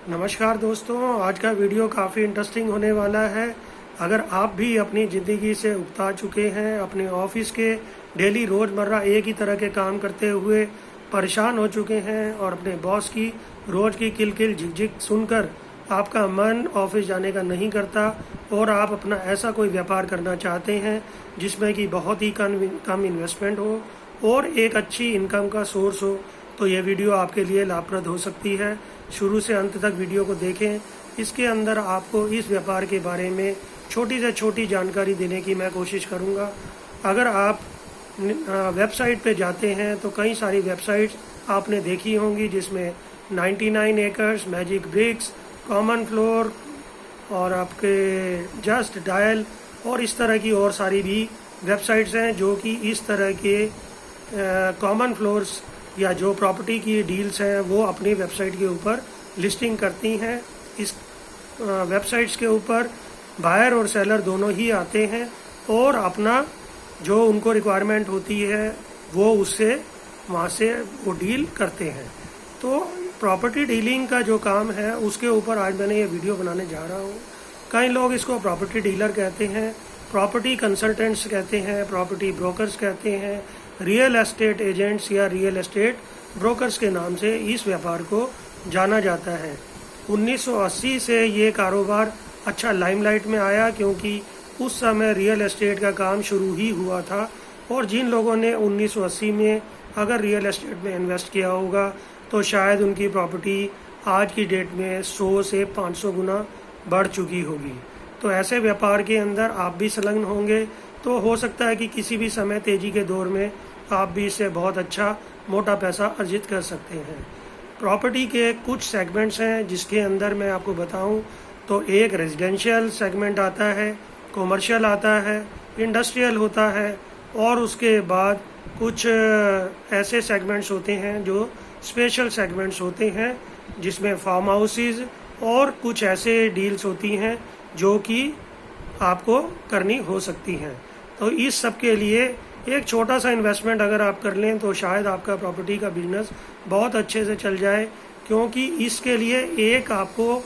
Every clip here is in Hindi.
नमस्कार दोस्तों, आज का वीडियो काफ़ी इंटरेस्टिंग होने वाला है। अगर आप भी अपनी ज़िंदगी से उगता चुके हैं, अपने ऑफिस के डेली रोज़मर्रा एक ही तरह के काम करते हुए परेशान हो चुके हैं और अपने बॉस की रोज़ की किलकिल झिकझिक सुनकर आपका मन ऑफिस जाने का नहीं करता और आप अपना ऐसा कोई व्यापार करना चाहते हैं जिसमें कि बहुत ही कम इन्वेस्टमेंट हो और एक अच्छी इनकम का सोर्स हो, तो ये वीडियो आपके लिए लाभप्रद हो सकती है। शुरू से अंत तक वीडियो को देखें। इसके अंदर आपको इस व्यापार के बारे में छोटी से छोटी जानकारी देने की मैं कोशिश करूंगा। अगर आप वेबसाइट पे जाते हैं तो कई सारी वेबसाइट्स आपने देखी होंगी, जिसमें 99 acres, Magicbricks, CommonFloor और आपके जस्ट डायल और इस तरह की और सारी भी वेबसाइट्स हैं जो कि इस तरह के कॉमन फ्लोर्स या जो प्रॉपर्टी की डील्स हैं वो अपनी वेबसाइट के ऊपर लिस्टिंग करती हैं। इस वेबसाइट्स के ऊपर बायर और सेलर दोनों ही आते हैं और अपना जो उनको रिक्वायरमेंट होती है वो उससे वहाँ से वो डील करते हैं। तो प्रॉपर्टी डीलिंग का जो काम है उसके ऊपर आज मैंने ये वीडियो बनाने जा रहा हूँ। कई लोग इसको प्रॉपर्टी डीलर कहते हैं, प्रॉपर्टी कंसल्टेंट्स कहते हैं, प्रॉपर्टी ब्रोकर्स कहते हैं, रियल एस्टेट एजेंट्स या रियल एस्टेट ब्रोकर्स के नाम से इस व्यापार को जाना जाता है। 1980 से ये कारोबार अच्छा लाइमलाइट में आया, क्योंकि उस समय रियल एस्टेट का काम शुरू ही हुआ था और जिन लोगों ने 1980 में अगर रियल एस्टेट में इन्वेस्ट किया होगा तो शायद उनकी प्रॉपर्टी आज की डेट में 100 से 500 गुना बढ़ चुकी होगी। तो ऐसे व्यापार के अंदर आप भी संलग्न होंगे, तो हो सकता है कि किसी भी समय तेजी के दौर में आप भी इससे बहुत अच्छा मोटा पैसा अर्जित कर सकते हैं। प्रॉपर्टी के कुछ सेगमेंट्स हैं जिसके अंदर मैं आपको बताऊं तो एक रेजिडेंशियल सेगमेंट आता है, कॉमर्शियल आता है, इंडस्ट्रियल होता है और उसके बाद कुछ ऐसे सेगमेंट्स होते हैं जो स्पेशल सेगमेंट्स होते हैं, जिसमें फार्म हाउसेज और कुछ ऐसे डील्स होती हैं जो कि आपको करनी हो सकती हैं। तो इस सब के लिए एक छोटा सा इन्वेस्टमेंट अगर आप कर लें तो शायद आपका प्रॉपर्टी का बिजनेस बहुत अच्छे से चल जाए, क्योंकि इसके लिए एक आपको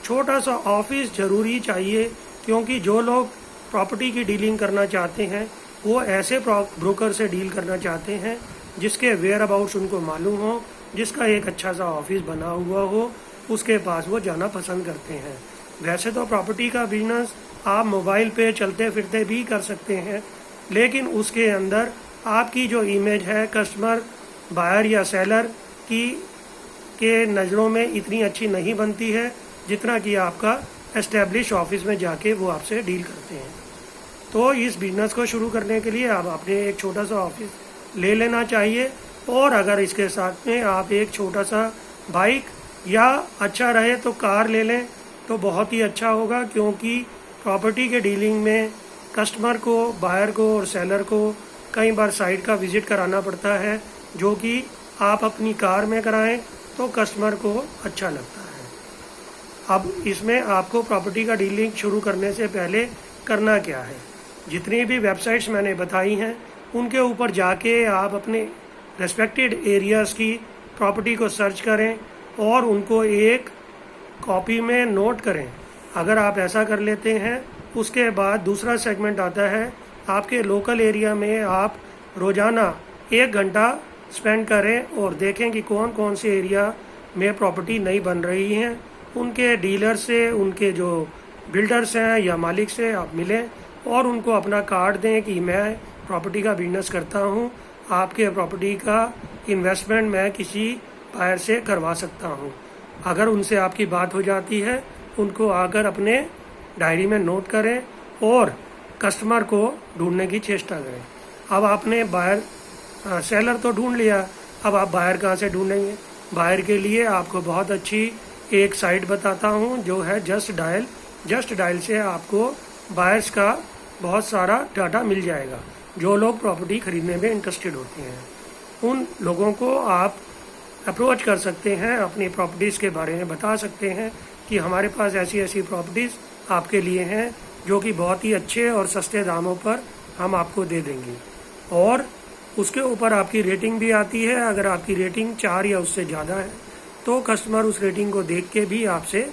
छोटा सा ऑफिस ज़रूरी चाहिए। क्योंकि जो लोग प्रॉपर्टी की डीलिंग करना चाहते हैं वो ऐसे ब्रोकर से डील करना चाहते हैं जिसके वेयर अबाउट्स उनको मालूम हो, जिसका एक अच्छा सा ऑफिस बना हुआ हो, उसके पास वो जाना पसंद करते हैं। वैसे तो प्रॉपर्टी का बिजनेस आप मोबाइल पे चलते फिरते भी कर सकते हैं, लेकिन उसके अंदर आपकी जो इमेज है कस्टमर, बायर या सेलर की के नज़रों में इतनी अच्छी नहीं बनती है जितना कि आपका एस्टेब्लिश ऑफिस में जाके वो आपसे डील करते हैं। तो इस बिजनेस को शुरू करने के लिए आप अपने एक छोटा सा ऑफिस ले लेना चाहिए और अगर इसके साथ में आप एक छोटा सा बाइक या अच्छा रहे तो कार ले लें तो बहुत ही अच्छा होगा, क्योंकि प्रॉपर्टी के डीलिंग में कस्टमर को, बायर को और सेलर को कई बार साइट का विजिट कराना पड़ता है, जो कि आप अपनी कार में कराएं तो कस्टमर को अच्छा लगता है। अब इसमें आपको प्रॉपर्टी का डीलिंग शुरू करने से पहले करना क्या है, जितनी भी वेबसाइट्स मैंने बताई हैं उनके ऊपर जाके आप अपने रेस्पेक्टेड एरियाज़ की प्रॉपर्टी को सर्च करें और उनको एक कॉपी में नोट करें। अगर आप ऐसा कर लेते हैं, उसके बाद दूसरा सेगमेंट आता है आपके लोकल एरिया में आप रोज़ाना 1 घंटा स्पेंड करें और देखें कि कौन कौन से एरिया में प्रॉपर्टी नई बन रही हैं। उनके डीलर से, उनके जो बिल्डर्स हैं या मालिक से आप मिलें और उनको अपना कार्ड दें कि मैं प्रॉपर्टी का बिजनेस करता हूं, आपके प्रॉपर्टी का इन्वेस्टमेंट मैं किसी बायर से करवा सकता हूं। अगर उनसे आपकी बात हो जाती है, उनको आकर अपने डायरी में नोट करें और कस्टमर को ढूंढने की चेष्टा करें। अब आपने बायर सेलर तो ढूंढ लिया, अब आप बायर कहाँ से ढूंढेंगे? बायर के लिए आपको बहुत अच्छी एक साइट बताता हूँ जो है जस्ट डायल। जस्ट डायल से आपको बायर्स का बहुत सारा डाटा मिल जाएगा। जो लोग प्रॉपर्टी खरीदने में इंटरेस्टेड होते हैं उन लोगों को आप अप्रोच कर सकते हैं, अपनी प्रॉपर्टीज़ के बारे में बता सकते हैं कि हमारे पास ऐसी ऐसी प्रॉपर्टीज़ आपके लिए हैं जो कि बहुत ही अच्छे और सस्ते दामों पर हम आपको दे देंगे। और उसके ऊपर आपकी रेटिंग भी आती है। अगर आपकी रेटिंग 4 या उससे ज़्यादा है तो कस्टमर उस रेटिंग को देख के भी आपसे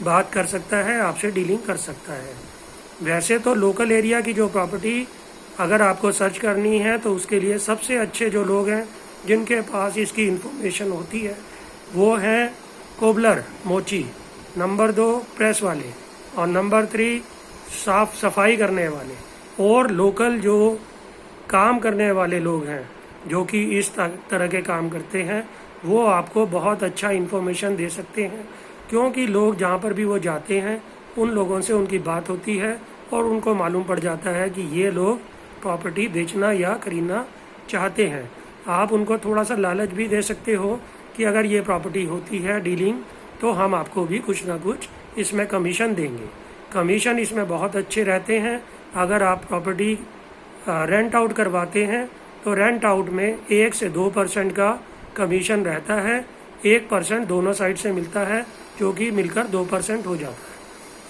बात कर सकता है, आपसे डीलिंग कर सकता है। वैसे तो लोकल एरिया की जो प्रॉपर्टी अगर आपको सर्च करनी है तो उसके लिए सबसे अच्छे जो लोग हैं जिनके पास इसकी इन्फॉर्मेशन होती है वो हैं कोबलर मोची, नंबर 2 प्रेस वाले, और नंबर 3 साफ सफाई करने वाले, और लोकल जो काम करने वाले लोग हैं जो कि इस तरह के काम करते हैं वो आपको बहुत अच्छा इन्फॉर्मेशन दे सकते हैं, क्योंकि लोग जहाँ पर भी वो जाते हैं उन लोगों से उनकी बात होती है और उनको मालूम पड़ जाता है कि ये लोग प्रॉपर्टी बेचना या खरीदना चाहते हैं। आप उनको थोड़ा सा लालच भी दे सकते हो कि अगर ये प्रॉपर्टी होती है डीलिंग तो हम आपको भी कुछ ना कुछ इसमें कमीशन देंगे। कमीशन इसमें बहुत अच्छे रहते हैं। अगर आप प्रॉपर्टी रेंट आउट करवाते हैं तो रेंट आउट में 1 से 2% का कमीशन रहता है। 1% दोनों साइड से मिलता है जो कि मिलकर 2% हो जाता है।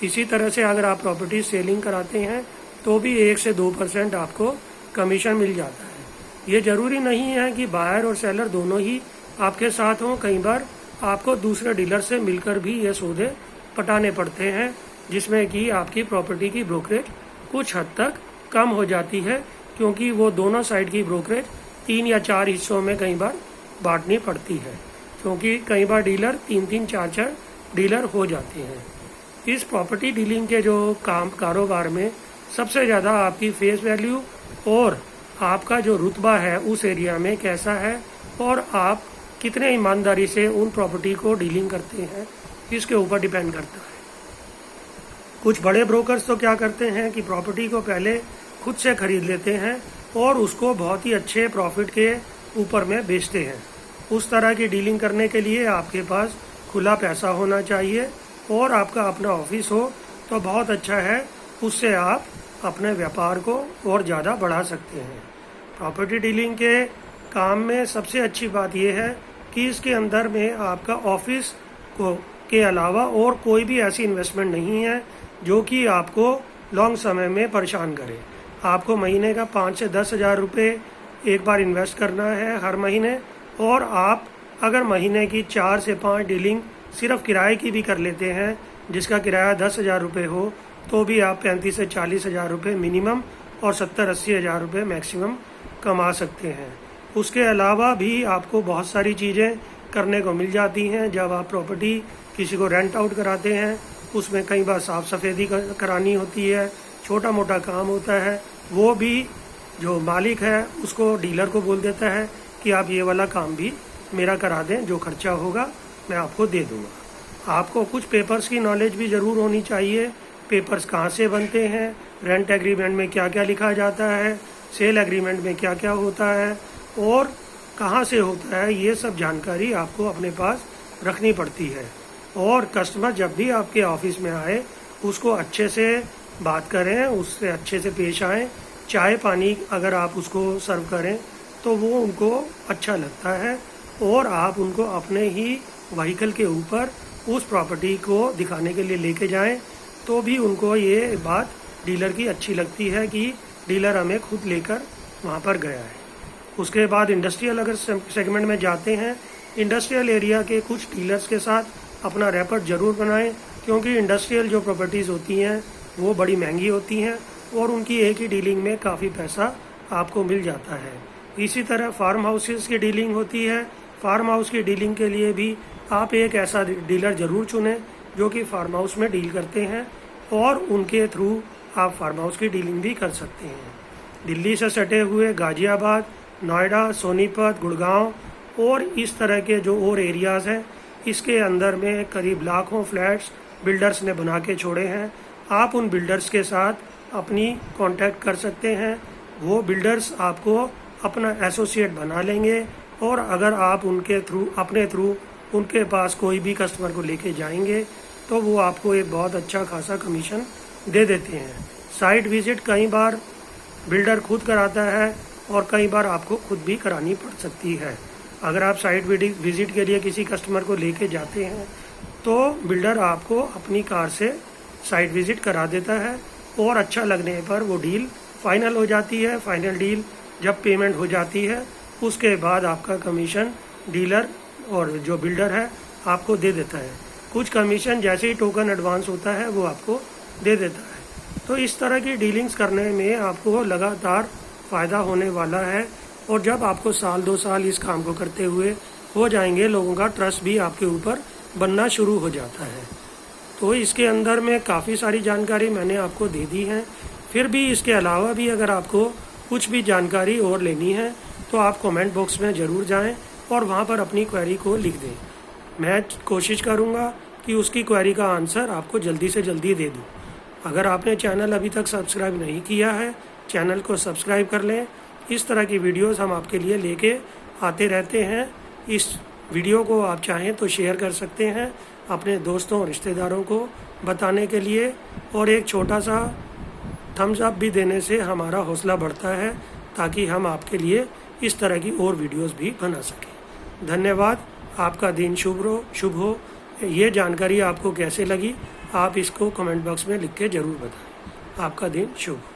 इसी तरह से अगर आप प्रॉपर्टी सेलिंग कराते हैं तो भी 1 से 2% आपको कमीशन मिल जाता है। ये ज़रूरी नहीं है कि बायर और सेलर दोनों ही आपके साथ हों। कई बार आपको दूसरे डीलर से मिलकर भी ये सौदे पटाने पड़ते हैं, जिसमें कि आपकी प्रॉपर्टी की ब्रोकरेज कुछ हद तक कम हो जाती है, क्योंकि वो दोनों साइड की ब्रोकरेज 3 या 4 हिस्सों में कई बार बांटनी पड़ती है, क्योंकि कई बार डीलर 3-3, 4-4 डीलर हो जाते हैं। इस प्रॉपर्टी डीलिंग के जो कारोबार में सबसे ज़्यादा आपकी फेस वैल्यू और आपका जो रुतबा है उस एरिया में कैसा है और आप कितने ईमानदारी से उन प्रॉपर्टी को डीलिंग करते हैं, इसके ऊपर डिपेंड करता है। कुछ बड़े ब्रोकर्स तो क्या करते हैं कि प्रॉपर्टी को पहले खुद से खरीद लेते हैं और उसको बहुत ही अच्छे प्रॉफिट के ऊपर में बेचते हैं। उस तरह की डीलिंग करने के लिए आपके पास खुला पैसा होना चाहिए और आपका अपना ऑफिस हो तो बहुत अच्छा है, उससे आप अपने व्यापार को और ज़्यादा बढ़ा सकते हैं। प्रॉपर्टी डीलिंग के काम में सबसे अच्छी बात यह है कि इसके अंदर में आपका ऑफिस को के अलावा और कोई भी ऐसी इन्वेस्टमेंट नहीं है जो कि आपको लॉन्ग समय में परेशान करे। आपको महीने का 5 से 10 हज़ार रुपये एक बार इन्वेस्ट करना है हर महीने, और आप अगर महीने की 4 से 5 डीलिंग सिर्फ किराए की भी कर लेते हैं जिसका किराया 10 हज़ार रुपये हो तो भी आप 35 से 40 हज़ार रुपये मिनिमम और 70-80 हज़ार रुपये मैक्सिमम कमा सकते हैं। उसके अलावा भी आपको बहुत सारी चीज़ें करने को मिल जाती हैं। जब आप प्रॉपर्टी किसी को रेंट आउट कराते हैं उसमें कई बार साफ़ सफेदी करानी होती है, छोटा मोटा काम होता है, वो भी जो मालिक है उसको डीलर को बोल देता है कि आप ये वाला काम भी मेरा करा दें, जो खर्चा होगा मैं आपको दे दूँगा। आपको कुछ पेपर्स की नॉलेज भी ज़रूर होनी चाहिए। पेपर्स कहाँ से बनते हैं, रेंट एग्रीमेंट में क्या क्या लिखा जाता है, सेल एग्रीमेंट में क्या क्या होता है और कहाँ से होता है, ये सब जानकारी आपको अपने पास रखनी पड़ती है। और कस्टमर जब भी आपके ऑफिस में आए उसको अच्छे से बात करें, उससे अच्छे से पेश आएँ। चाय पानी अगर आप उसको सर्व करें तो वो उनको अच्छा लगता है और आप उनको अपने ही व्हीकल के ऊपर उस प्रॉपर्टी को दिखाने के लिए लेके जाएं तो भी उनको ये बात डीलर की अच्छी लगती है कि डीलर हमें खुद लेकर वहाँ पर गया है। उसके बाद इंडस्ट्रियल अगर सेगमेंट में जाते हैं, इंडस्ट्रियल एरिया के कुछ डीलर्स के साथ अपना रैपर ज़रूर बनाएं, क्योंकि इंडस्ट्रियल जो प्रॉपर्टीज़ होती हैं वो बड़ी महंगी होती हैं और उनकी एक ही डीलिंग में काफ़ी पैसा आपको मिल जाता है। इसी तरह फार्म हाउसेस की डीलिंग होती है। फार्म हाउस की डीलिंग के लिए भी आप एक ऐसा डीलर ज़रूर चुनें जो कि फार्म हाउस में डील करते हैं और उनके थ्रू आप फार्म हाउस की डीलिंग भी कर सकते हैं। दिल्ली से सटे हुए गाज़ियाबाद, नोएडा, सोनीपत, गुड़गांव और इस तरह के जो और एरियाज़ हैं इसके अंदर में करीब लाखों फ्लैट्स बिल्डर्स ने बना के छोड़े हैं। आप उन बिल्डर्स के साथ अपनी कांटेक्ट कर सकते हैं। वो बिल्डर्स आपको अपना एसोसिएट बना लेंगे और अगर आप उनके थ्रू अपने थ्रू उनके पास कोई भी कस्टमर को लेके जाएंगे तो वो आपको एक बहुत अच्छा खासा कमीशन दे देते हैं। साइट विज़िट कई बार बिल्डर खुद कराता है और कई बार आपको खुद भी करानी पड़ सकती है। अगर आप साइट विज़िट के लिए किसी कस्टमर को लेके जाते हैं तो बिल्डर आपको अपनी कार से साइट विज़िट करा देता है और अच्छा लगने पर वो डील फाइनल हो जाती है। फाइनल डील जब पेमेंट हो जाती है उसके बाद आपका कमीशन डीलर और जो बिल्डर है आपको दे देता है। कुछ कमीशन जैसे ही टोकन एडवांस होता है वो आपको दे देता है। तो इस तरह की डीलिंग्स करने में आपको लगातार फ़ायदा होने वाला है। और जब आपको साल 2 साल इस काम को करते हुए हो जाएंगे, लोगों का ट्रस्ट भी आपके ऊपर बनना शुरू हो जाता है। तो इसके अंदर में काफ़ी सारी जानकारी मैंने आपको दे दी है। फिर भी इसके अलावा भी अगर आपको कुछ भी जानकारी और लेनी है तो आप कमेंट बॉक्स में ज़रूर जाएं और वहां पर अपनी क्वेरी को लिख दें। मैं कोशिश करूंगा कि उसकी क्वेरी का आंसर आपको जल्दी से जल्दी दे दूं। अगर आपने चैनल अभी तक सब्सक्राइब नहीं किया है, चैनल को सब्सक्राइब कर लें। इस तरह की वीडियोस हम आपके लिए लेके आते रहते हैं। इस वीडियो को आप चाहें तो शेयर कर सकते हैं अपने दोस्तों और रिश्तेदारों को बताने के लिए, और एक छोटा सा थम्स अप भी देने से हमारा हौसला बढ़ता है ताकि हम आपके लिए इस तरह की और वीडियोस भी बना सकें। धन्यवाद। आपका दिन शुभ हो। ये जानकारी आपको कैसे लगी आप इसको कमेंट बॉक्स में लिख के ज़रूर बताएं। आपका दिन शुभ हो।